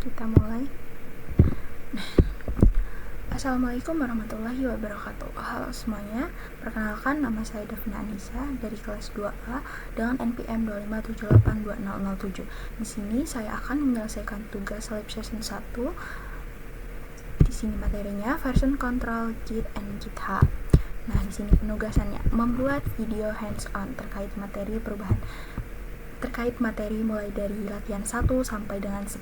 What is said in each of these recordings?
Kita mulai. Assalamualaikum warahmatullahi wabarakatuh. Halo semuanya, perkenalkan nama saya Davina Anissa dari kelas 2A dengan NPM 257820007. Di sini saya akan menyelesaikan tugas lab session 1. Di sini materinya version control, Git, and GitHub. Nah, di sini penugasannya membuat video hands-on terkait materi perubahan. Terkait materi mulai dari latihan 1 sampai dengan 10.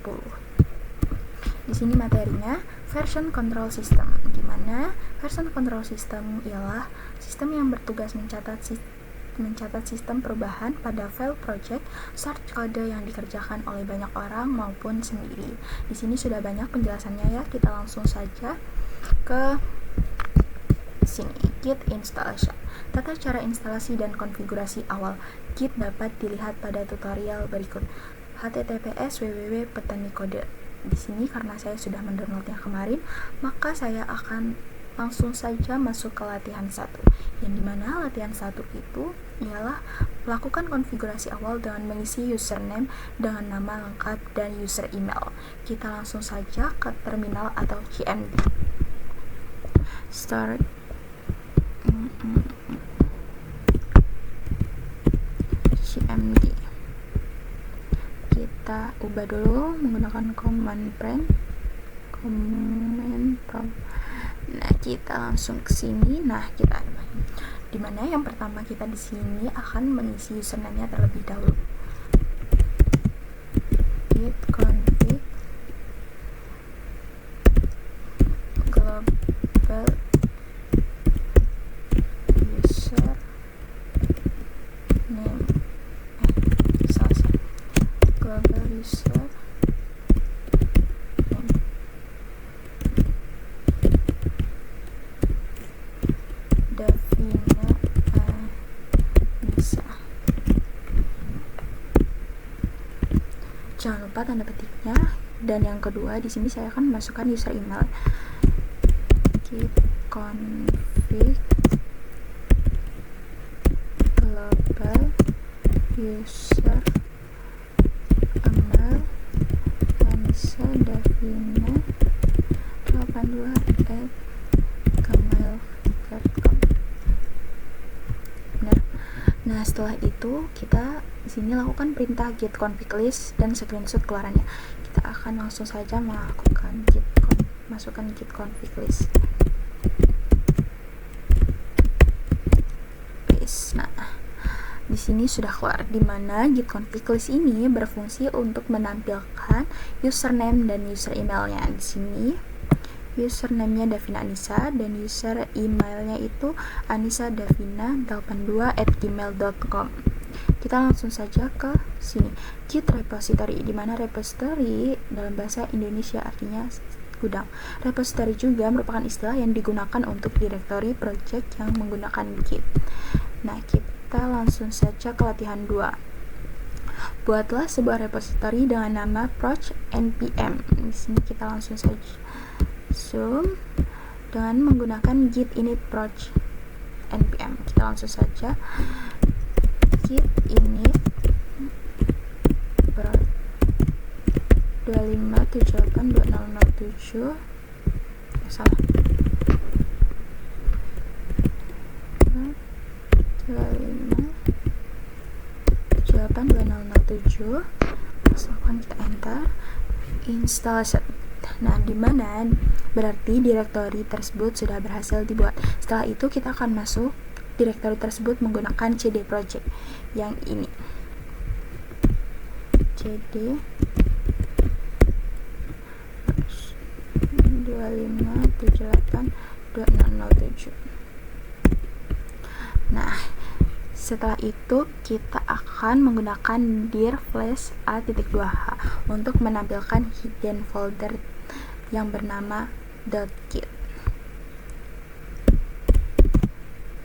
Di sini materinya version control system, di mana version control system ialah sistem yang bertugas mencatat sistem perubahan pada file project source kode yang dikerjakan oleh banyak orang maupun sendiri. Di sini sudah banyak penjelasannya ya, kita langsung saja ke sini. Git installation. Tata cara instalasi dan konfigurasi awal Git dapat dilihat pada tutorial berikut. https://www.petanikode. Di sini karena saya sudah mendownloadnya kemarin, maka saya akan langsung saja masuk ke latihan 1, yang dimana latihan 1 itu ialah lakukan konfigurasi awal dengan mengisi username dengan nama lengkap dan user email. Kita langsung saja ke terminal atau CMD. Start. CMD. Kita ubah dulu menggunakan command prompt. Nah, kita langsung ke sini. Nah, kita dimana yang pertama kita di sini akan mengisi username-nya terlebih dahulu. Git config global user name global user name Davina Anissa. Jangan lupa tanda petiknya. Dan yang kedua di sini saya akan memasukkan user email. Git config global user email Anissa Davina 82@gmail.com. Benar. Nah, setelah itu kita di sini lakukan perintah git config list dan screenshot keluarannya. Kita akan langsung saja melakukan masukkan git config list. Nah, di sini sudah keluar, di mana git config list ini berfungsi untuk menampilkan username dan user emailnya. Di sini username-nya Davina Anissa dan user emailnya itu anissadavina82@gmail.com. Kita langsung saja ke sini, Git repository, di mana repository dalam bahasa Indonesia artinya gudang. Repository juga merupakan istilah yang digunakan untuk direktori project yang menggunakan Git. Nah, kita langsung saja ke latihan 2. Buatlah sebuah repository dengan nama proj npm. Di sini kita langsung saja zoom dengan menggunakan git init proj npm. Kita langsung saja git init proj 257820007. Salah. 257820007. Lakukan kita enter installation. Nah, dimana berarti direktori tersebut sudah berhasil dibuat. Setelah itu kita akan masuk direktori tersebut menggunakan cd project yang ini, cd 257820007. Nah, setelah itu kita akan menggunakan dir flash a.2h untuk menampilkan hidden folder yang bernama .git.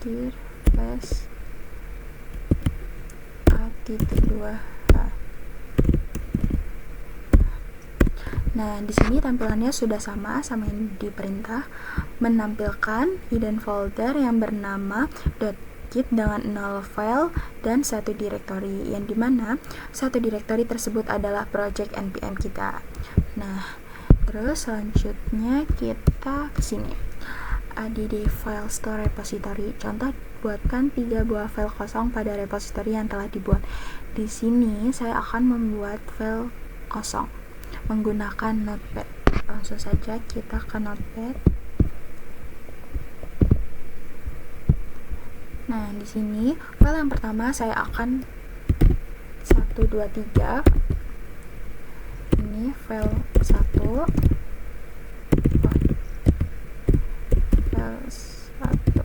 Dir flash a.2h. Nah, di sini tampilannya sudah sama yang diperintah, menampilkan hidden folder yang bernama .git dengan 0 file dan 1 direktori, yang dimana satu direktori tersebut adalah project npm kita. Nah, terus selanjutnya kita ke sini. Add file store repository. Contoh, buatkan 3 buah file kosong pada repository yang telah dibuat. Di sini saya akan membuat file kosong menggunakan Notepad. Langsung saja kita ke Notepad. Nah, di sini file yang pertama saya akan 1, 2, 3. Ini file 1. File 1.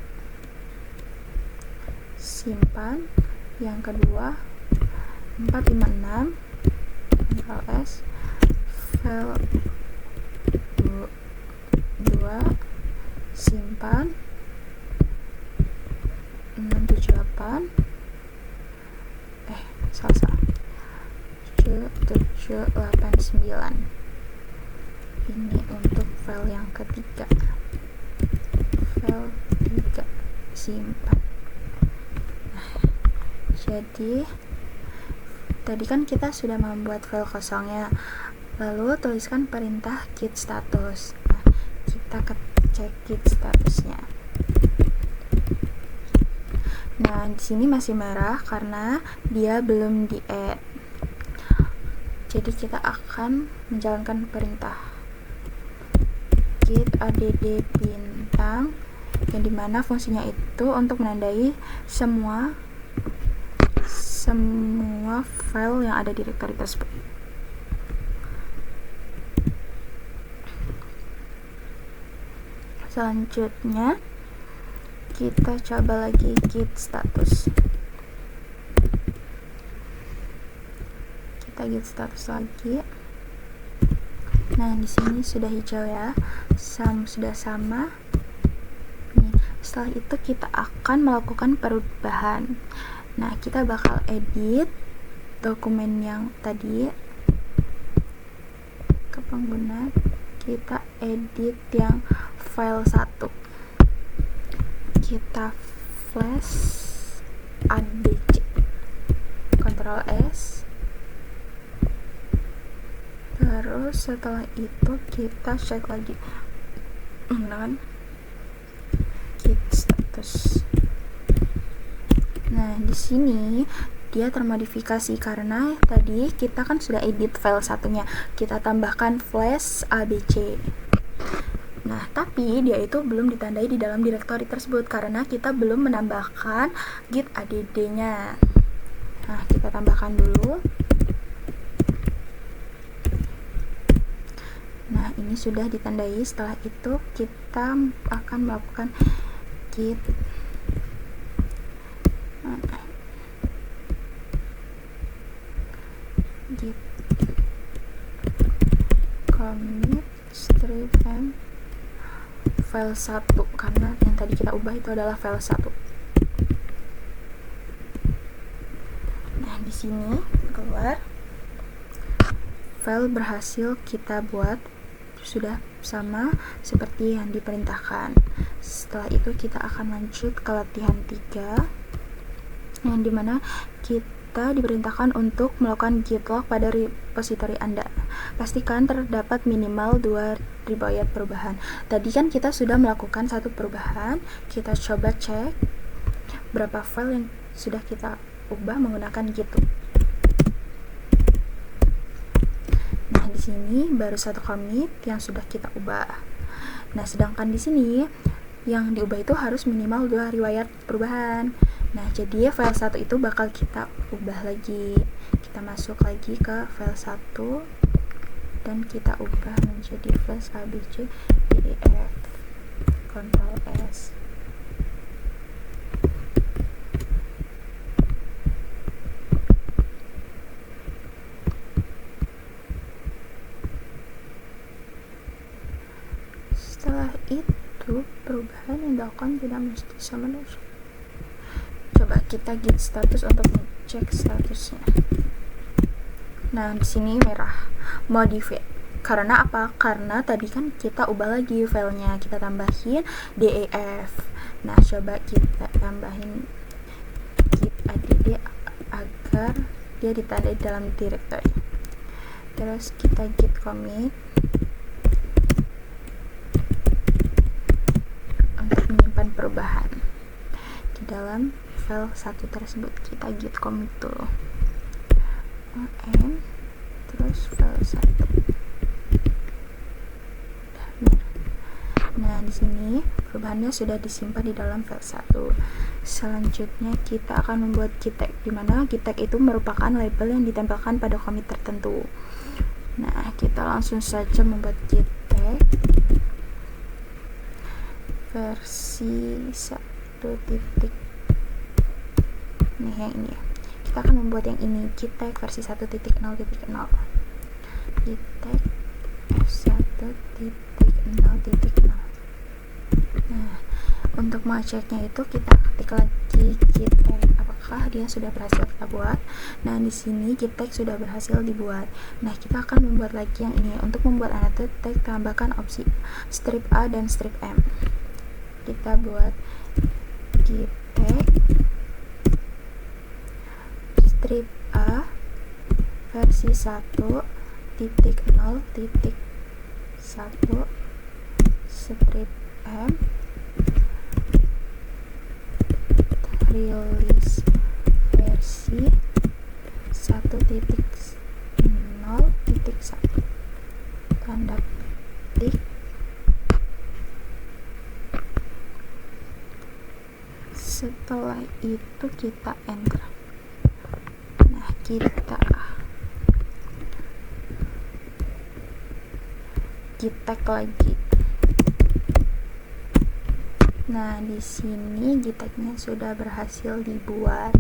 Simpan. Yang kedua 456. Ctrl S. File 2. Simpan. 678. Salah. 789. Ini untuk file yang ketiga. File 3. Simpan. Jadi tadi kan kita sudah membuat file kosongnya, lalu tuliskan perintah git status. Nah, kita cek git statusnya. Nah, di sini masih merah karena dia belum di-add. Jadi kita akan menjalankan perintah git add bintang, yang dimana fungsinya itu untuk menandai semua file yang ada di directory tersebut. Selanjutnya kita coba lagi git status. Kita git status lagi. Nah, di sini sudah hijau ya, sudah sama. Nih, setelah itu kita akan melakukan perubahan. Nah, kita bakal edit dokumen yang tadi ke pengguna. Kita edit yang file 1. Kita flash abc. Ctrl S. Terus setelah itu kita cek lagi menggunakan git status. Nah, di sini dia termodifikasi karena tadi kita kan sudah edit file satunya. Kita tambahkan flash abc. Nah, tapi dia itu belum ditandai di dalam direktori tersebut karena kita belum menambahkan git add-nya. Nah, kita tambahkan dulu. Nah, ini sudah ditandai. Setelah itu kita akan melakukan git commit strip m file 1 karena yang tadi kita ubah itu adalah file 1. Nah, di sini keluar file berhasil kita buat, sudah sama seperti yang diperintahkan. Setelah itu kita akan lanjut ke latihan 3, yang dimana kita diperintahkan untuk melakukan git log pada repository Anda. Pastikan terdapat minimal 2 riwayat perubahan. Tadi kan kita sudah melakukan satu perubahan. Kita coba cek berapa file yang sudah kita ubah menggunakan git log. Nah, di sini baru satu commit yang sudah kita ubah. Nah, sedangkan di sini yang diubah itu harus minimal 2 riwayat perubahan. Nah, jadi file 1 itu bakal kita ubah lagi. Kita masuk lagi ke file 1 dan kita ubah menjadi flash abc pdf. Ctrl S. Setelah itu perubahan yang dilakukan tidak mesti sama dengan. Coba kita git status untuk cek statusnya. Nah, di sini merah modify. Karena apa? Karena tadi kan kita ubah lagi filenya, kita tambahin def. Nah, coba kita tambahin git add agar dia ditandai dalam directory. terus kita git commit untuk menyimpan perubahan di dalam file 1 tersebut. Kita git commit dulu and terus file 1. Nah, di sini perubahannya sudah disimpan di dalam file 1. Selanjutnya kita akan membuat git tag, di mana git tag itu merupakan label yang ditempelkan pada commit tertentu. Nah, kita langsung saja membuat git tag versi 1 titik. Nih yang ini. Kita akan membuat yang ini, git tag versi 1.0.0. Git tag f1.0.0. Nah, untuk mengeceknya itu kita ketik lagi git tag apakah dia sudah berhasil kita buat. Nah, di sini git tag sudah berhasil dibuat. Nah, kita akan membuat lagi yang ini. Untuk membuat annotate tag, tambahkan opsi strip A dan strip M. Kita buat git tag strip A versi 1.0.1 strip M rilis versi 1.0.1 tanda petik. Setelah itu kita enter. Nah, kita git tag lagi. Nah, di sini git tag-nya sudah berhasil dibuat.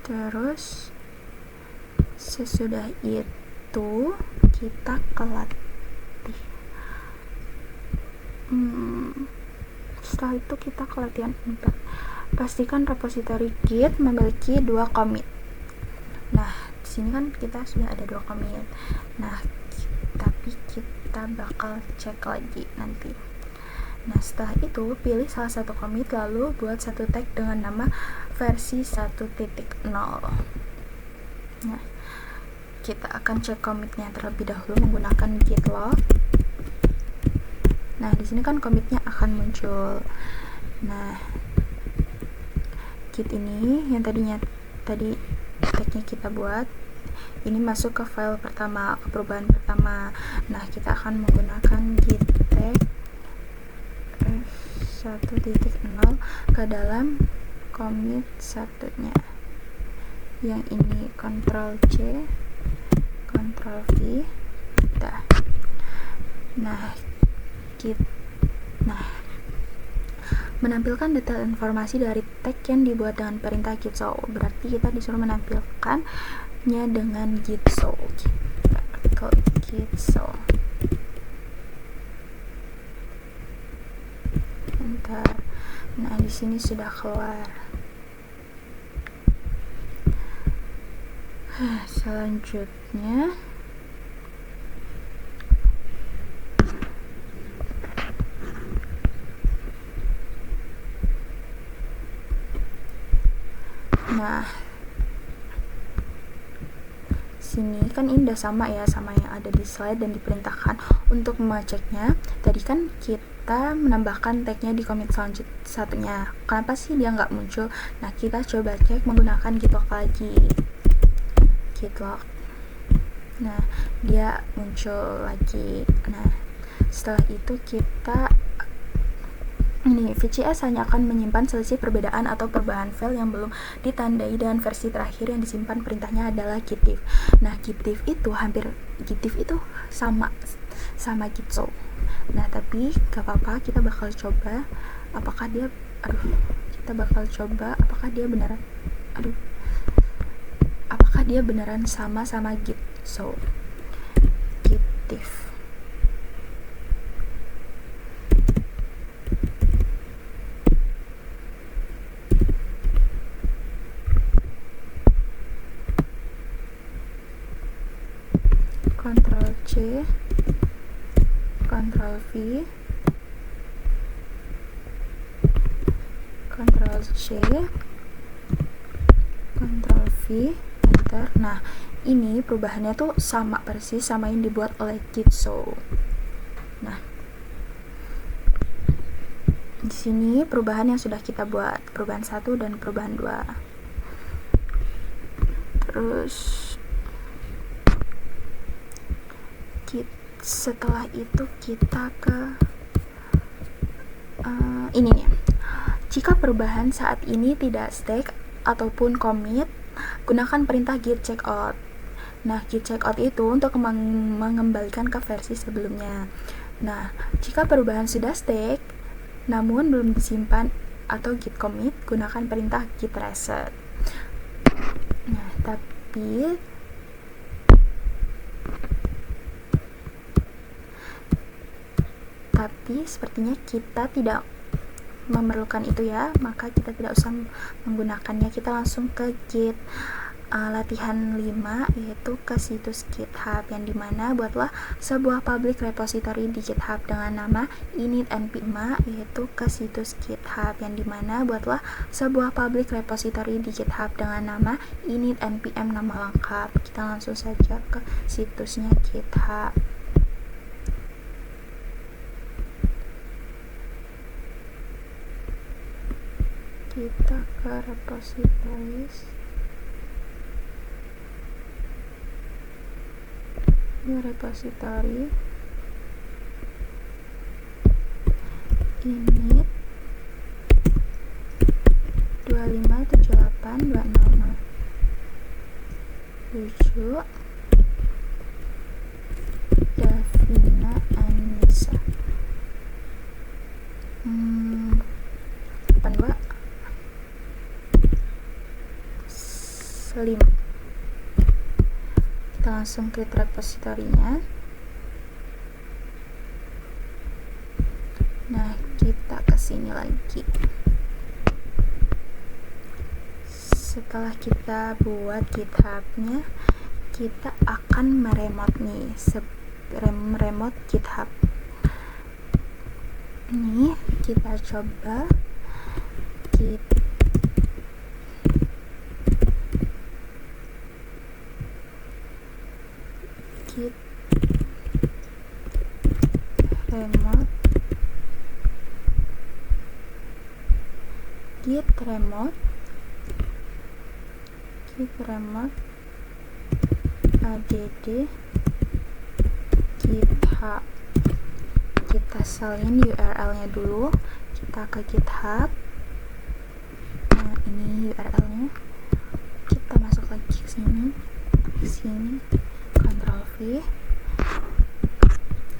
Terus sesudah itu kita kelatih. Setelah itu kita ke latihan 4. Pastikan repositori git memiliki 2 commit. Nah, di sini kan kita sudah ada 2 commit. Nah, tapi kita bakal cek lagi nanti. Nah, setelah itu pilih salah satu commit lalu buat satu tag dengan nama versi 1.0. Nah, kita akan cek commitnya terlebih dahulu menggunakan git log. Nah, di sini kan commitnya akan muncul. Nah, git ini yang tadi tagnya kita buat ini masuk ke file pertama, ke perubahan pertama. Nah, kita akan menggunakan git tag f1.0 ke dalam commit satunya. Yang ini Ctrl C, Ctrl V. Menampilkan detail informasi dari tag yang dibuat dengan perintah git show. Berarti kita disuruh menampilkannya dengan git show. Git show. Bentar. Nah, di sini sudah keluar. Selanjutnya sini kan ini udah sama ya sama yang ada di slide dan diperintahkan. Untuk mengeceknya, tadi kan kita menambahkan tagnya di commit satunya. Kenapa sih dia nggak muncul? Nah, kita coba cek menggunakan git log lagi. Git log. Nah, dia muncul lagi. Nah, setelah itu kita VCS hanya akan menyimpan selisih perbedaan atau perubahan file yang belum ditandai dengan versi terakhir yang disimpan perintahnya adalah gitdiff. Nah, gitdiff itu sama git show. Nah, tapi gak apa-apa, kita bakal coba apakah dia beneran sama git show. Gitdiff. Ctrl C, Ctrl V, Ctrl C, V, enter. Nah, ini perubahannya tuh sama persis sama yang dibuat oleh Gitso. Nah, di sini perubahan yang sudah kita buat, perubahan 1 dan perubahan 2. Terus setelah itu kita ke ini nih. Jika perubahan saat ini tidak stack ataupun commit, gunakan perintah git checkout. Nah, git checkout itu untuk mengembalikan ke versi sebelumnya. Nah, jika perubahan sudah stack namun belum disimpan atau git commit, gunakan perintah git reset. Nah, tapi sepertinya kita tidak memerlukan itu ya, maka kita tidak usah menggunakannya. Kita langsung ke git latihan 5, yaitu ke situs GitHub, yang dimana buatlah sebuah public repository di GitHub dengan nama init npm, yaitu ke situs GitHub, yang dimana buatlah sebuah public repository di GitHub dengan nama init npm nama lengkap. Kita langsung saja ke situsnya GitHub. Kita ke repositories, repository init 2578200 Davina Anissa. Apa Mbak? 5. Kita langsung klik repositorinya. Nah, kita kesini lagi. Setelah kita buat GitHub-nya, kita akan meremote nih, remote GitHub. Nih, kita coba git remote add GitHub. Kita salin URL-nya dulu. Kita ke GitHub. Nah, ini URL-nya. Kita masuk lagi ke sini. Ctrl V.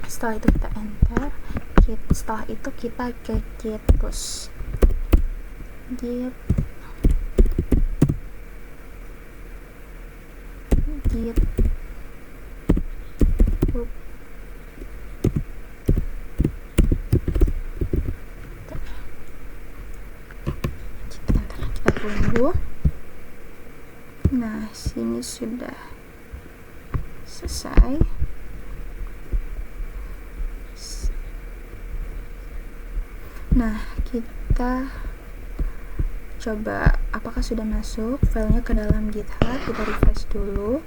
Setelah itu kita enter. Setelah itu kita ke git push. Git kita tunggu. Nah, sini sudah selesai. Nah, kita coba apakah sudah masuk filenya ke dalam GitHub. Kita refresh dulu.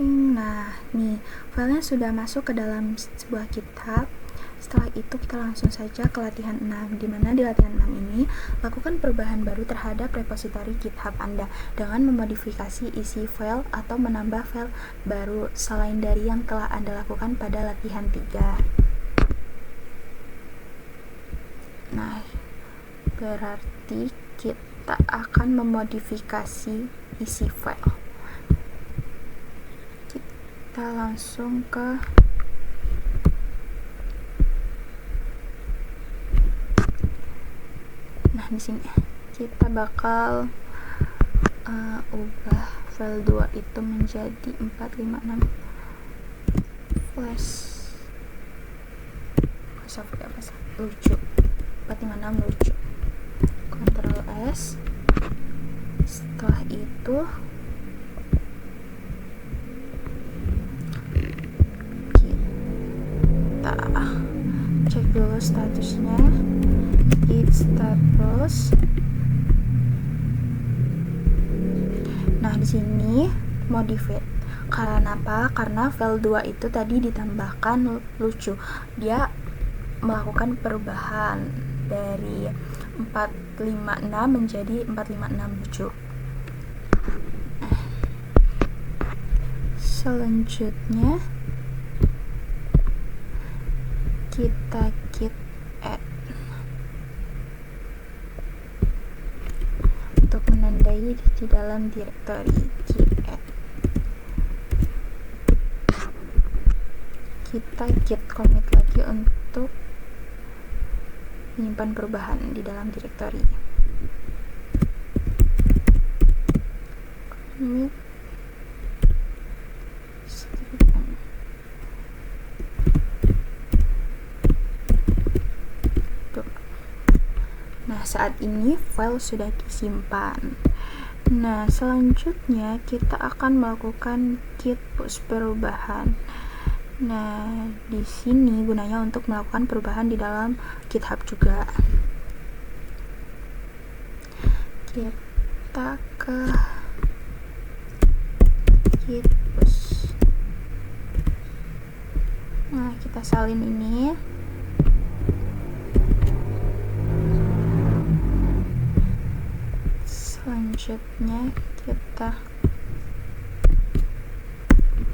Nah, nih filenya sudah masuk ke dalam sebuah GitHub. Setelah itu kita langsung saja ke latihan 6, dimana di latihan 6 ini lakukan perubahan baru terhadap repositori GitHub Anda dengan memodifikasi isi file atau menambah file baru selain dari yang telah Anda lakukan pada latihan 3. Nah, berarti kita akan memodifikasi isi file. Kita langsung ke di sini kita bakal ubah file 2 itu menjadi 456 flash lucu 456 lucu. Ctrl S. Setelah itu kita cek dulu statusnya. Git status di sini modified. Karena apa? Karena file 2 itu tadi ditambahkan lucu. Dia melakukan perubahan dari 456 menjadi 456 lucu. Selanjutnya kita git add untuk menandai di dalam directory git add. Kita git commit lagi untuk menyimpan perubahan di dalam directory. Commit Nah, saat ini file sudah disimpan. Nah, selanjutnya kita akan melakukan git push perubahan. Nah, di sini gunanya untuk melakukan perubahan di dalam GitHub juga. Kita ke git push. Nah, kita salin ini. Selanjutnya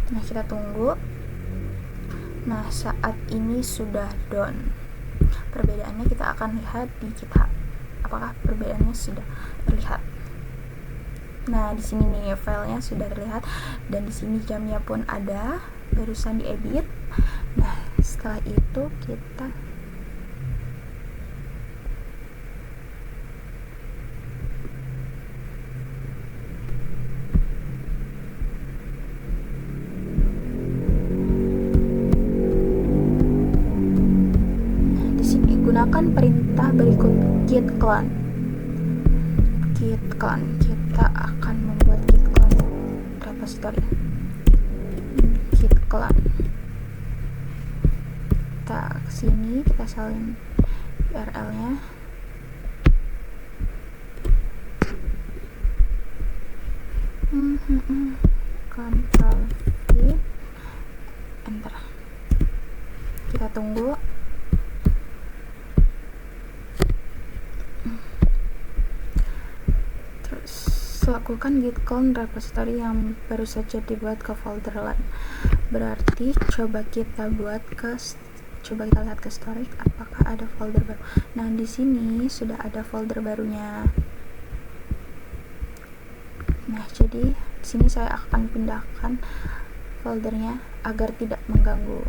kita tunggu. Nah, saat ini sudah done. Perbedaannya kita akan lihat di GitHub. Apakah perbedaannya sudah terlihat? Nah, di sini nih filenya sudah terlihat dan di sini jamnya pun ada, barusan diedit. Nah, setelah itu kita gunakan perintah berikut git clone. Kita akan membuat git clone repository. Git clone. Kita kesini, kita salin URL-nya. Ctrl V, enter. Kita tunggu. Lakukan git clone repository yang baru saja dibuat ke folder lain. Berarti coba kita lihat ke storage apakah ada folder baru. Nah, di sini sudah ada folder barunya. Nah, jadi di sini saya akan pindahkan foldernya agar tidak mengganggu.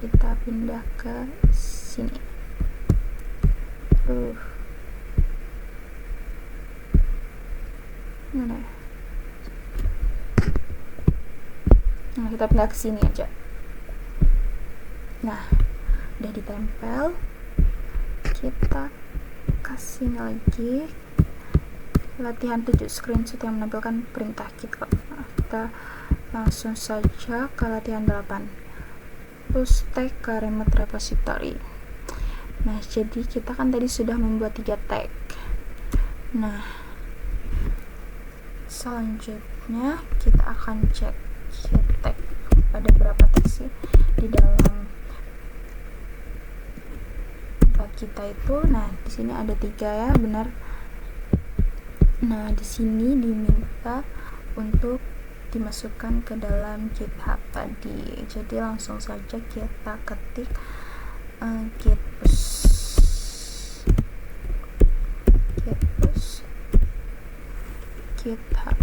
Kita pindah ke sini. Mana ya? Nah, kita pindah ke sini aja. Nah, udah ditempel. Kita kasih lagi latihan 7 screenshot yang menampilkan perintah git clone. Nah, kita langsung saja ke latihan 8. Push tag ke remote repository. Nah, jadi kita kan tadi sudah membuat 3 tag. Nah, selanjutnya kita akan cek git tag ada berapa tag sih di dalam tempat kita itu. Nah, di sini ada 3 ya, benar. Nah, di sini diminta untuk dimasukkan ke dalam GitHub tadi. Jadi langsung saja kita ketik git push GitHub.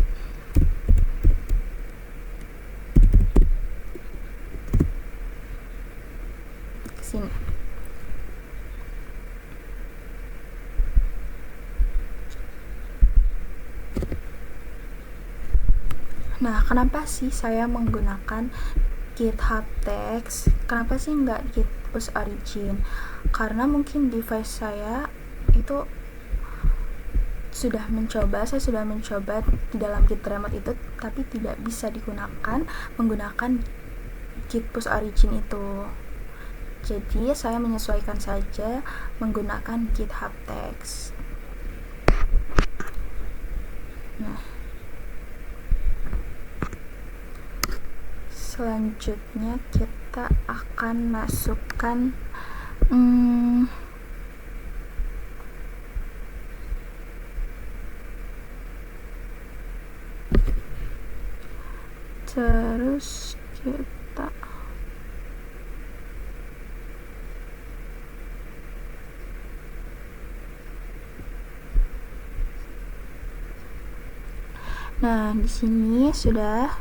Kesini. Nah, kenapa sih saya menggunakan GitHub Text? Kenapa sih nggak git push origin? Karena mungkin device saya itu saya sudah mencoba di dalam git remote itu, tapi tidak bisa digunakan menggunakan git push origin itu. Jadi saya menyesuaikan saja menggunakan GitHub Text. Nah, selanjutnya kita akan masukkan terus kita di sini sudah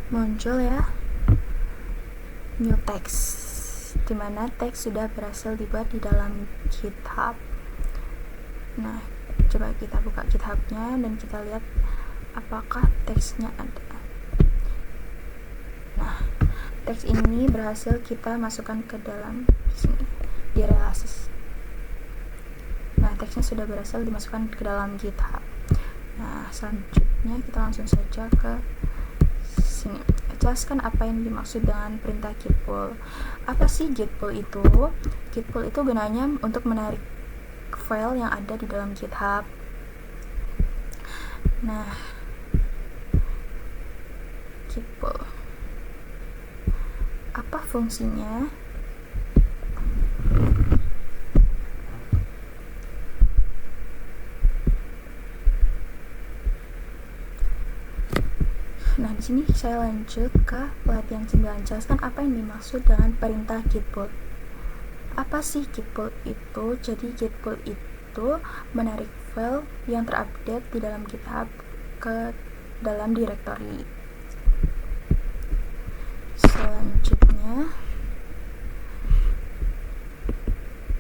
muncul ya new text, dimana teks sudah berhasil dibuat di dalam GitHub. Nah, coba kita buka GitHub-nya dan kita lihat apakah teksnya ada. Nah, teks ini berhasil kita masukkan ke dalam sini di Relasis. Nah, teksnya sudah berhasil dimasukkan ke dalam GitHub. Nah, selanjutnya kita langsung saja ke sini. Jelaskan apa yang dimaksud dengan perintah git pull. Apa sih git pull itu? Git pull itu gunanya untuk menarik file yang ada di dalam GitHub. Nah, git pull. Apa fungsinya? Nah, di sini saya lanjut ke pelatihan 9. Jelaskan apa yang dimaksud dengan perintah git pull. Apa sih git pull itu? Jadi git pull itu menarik file yang terupdate di dalam GitHub ke dalam directory. Selanjutnya,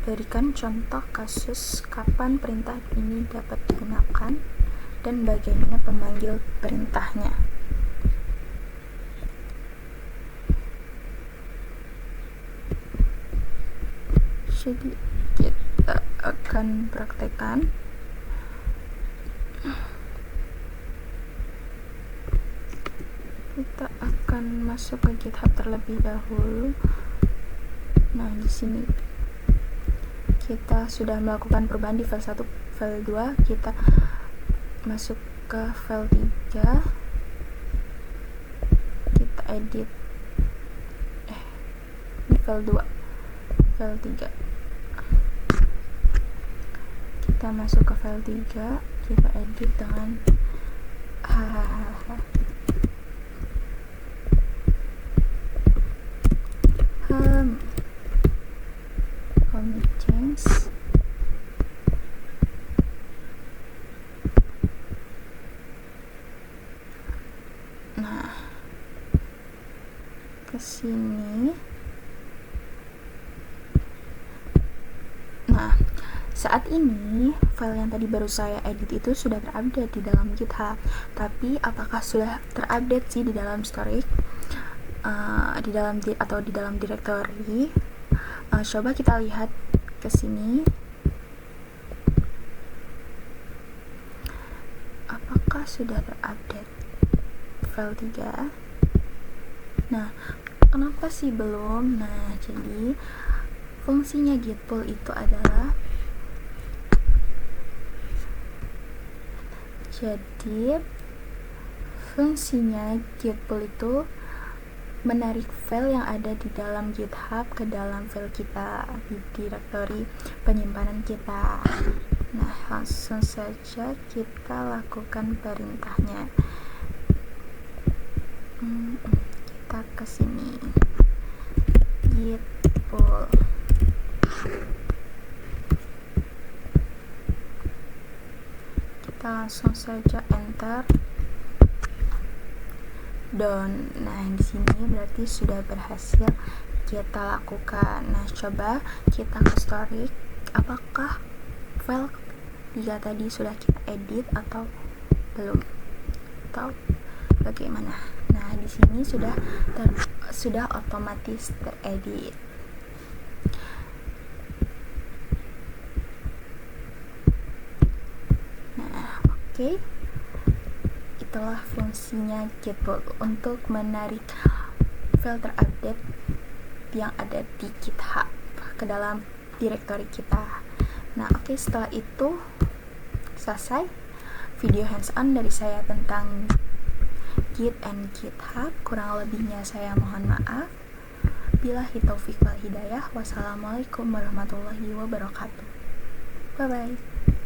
berikan contoh kasus kapan perintah ini dapat digunakan dan bagaimana pemanggil perintahnya. Jadi kita akan praktekkan. Kita akan masuk ke GitHub terlebih dahulu. Nah, di sini kita sudah melakukan perubahan di file 1, file 2. Kita masuk ke file 3. Kita edit di file 2, file 3. Kita masuk ke file 3, kita edit dengan commit change. Nah, kesini. Nah, saat ini file yang tadi baru saya edit itu sudah terupdate di dalam GitHub. Tapi apakah sudah terupdate sih di dalam storage, di dalam directory? Coba kita lihat ke sini. Apakah sudah terupdate file 3? Nah, kenapa sih belum? Nah, jadi fungsinya git pull itu adalah menarik file yang ada di dalam GitHub ke dalam file kita di directory penyimpanan kita. Nah, langsung saja kita lakukan perintahnya. Kita ke sini, git pull. Kita langsung saja enter. Done. Nah, di sini berarti sudah berhasil kita lakukan. Nah, coba kita ke storage. Apakah file 3 tadi sudah kita edit atau belum? Atau bagaimana? Nah, di sini sudah otomatis teredit. Nah, oke. Itulah fungsinya git pull untuk menarik file terupdate yang ada di GitHub ke dalam directory kita. Nah, oke, setelah itu selesai video hands-on dari saya tentang Git and GitHub. Kurang lebihnya saya mohon maaf. Billahi taufiq wal hidayah. Wassalamualaikum warahmatullahi wabarakatuh. Bye bye.